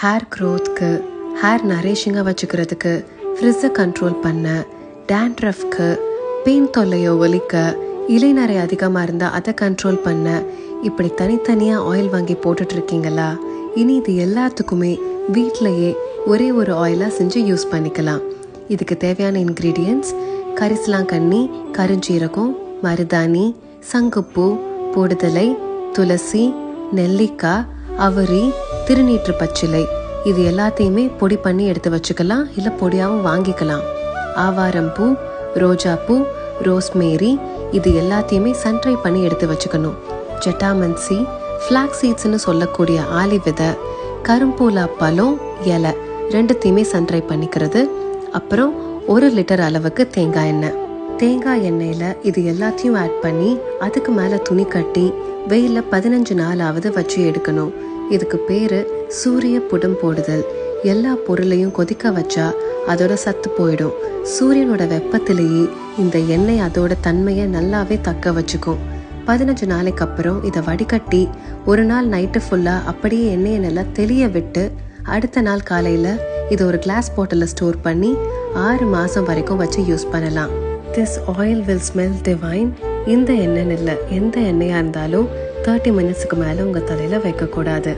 Hair க்ரோத்துக்கு, hair நரிஷிங்காக வச்சுக்கிறதுக்கு, ஃப்ரிஸ்ஸை control பண்ண, டேண்ட்ரஃப்க்கு, pain தொல்லையோ ஒலிக்க, இலைநரை அதிகமாக இருந்தால் அதை கண்ட்ரோல் பண்ண, இப்படி தனித்தனியாக ஆயில் வாங்கி போட்டுட்ருக்கீங்களா? இனி இது எல்லாத்துக்குமே வீட்டிலையே ஒரே ஒரு ஆயிலாக செஞ்சு யூஸ் பண்ணிக்கலாம். இதுக்கு தேவையான இன்க்ரீடியன்ட்ஸ்: கரிசலாங்கண்ணி, கருஞ்சீரகம், மருதாணி, சங்குப்பூ, பொடுதலை, துளசி, நெல்லிக்காய், அவரி, திருநீற்று பச்சிலை. இது எல்லாத்தையுமே பொடி பண்ணி எடுத்து வச்சுக்கலாம், இல்லை பொடியாகவும் வாங்கிக்கலாம். ஆவாரம்பூ, ரோஜாப்பூ, ரோஸ்மேரி, இது எல்லாத்தையுமே சன்ட்ரை பண்ணி எடுத்து வச்சுக்கணும். ஜட்டாமன்சி, ஃப்ளாக் சீட்ஸ்னு சொல்லக்கூடிய ஆலி விதை, கரும்பூலா பழம், இலை ரெண்டுத்தையுமே சன்ட்ரை பண்ணிக்கிறது. அப்புறம் 1 லிட்டர் அளவுக்கு தேங்காய் எண்ணெய். தேங்காய் எண்ணெயில் இது எல்லாத்தையும் ஆட் பண்ணி அதுக்கு மேலே துணி கட்டி வெயிலில் 15 நாளாவது வச்சு எடுக்கணும். இதுக்கு பேர் சூரிய புடம் போடுதல். எல்லா பொருளையும் கொதிக்க வச்சா அதோட சத்து போயிடும். சூரியனோட வெப்பத்திலேயே இந்த எண்ணெய் அதோட தன்மையை நல்லாவே தக்க வச்சுக்கும். 15 நாளைக்கு அப்புறம் இதை வடிகட்டி ஒரு நாள் நைட்டு ஃபுல்லாக அப்படியே எண்ணெயை நல்லா தெளிய விட்டு அடுத்த நாள் காலையில் இதை ஒரு கிளாஸ் பாட்டிலில் ஸ்டோர் பண்ணி 6 மாதம் வரைக்கும் வச்சு யூஸ் பண்ணலாம். This oil will smell divine. இந்த எண்ணெய் இல்லை, எந்த எண்ணெயாக இருந்தாலும் 30 மினிட்ஸுக்கு மேலே உங்கள் தலையில் வைக்கக்கூடாது.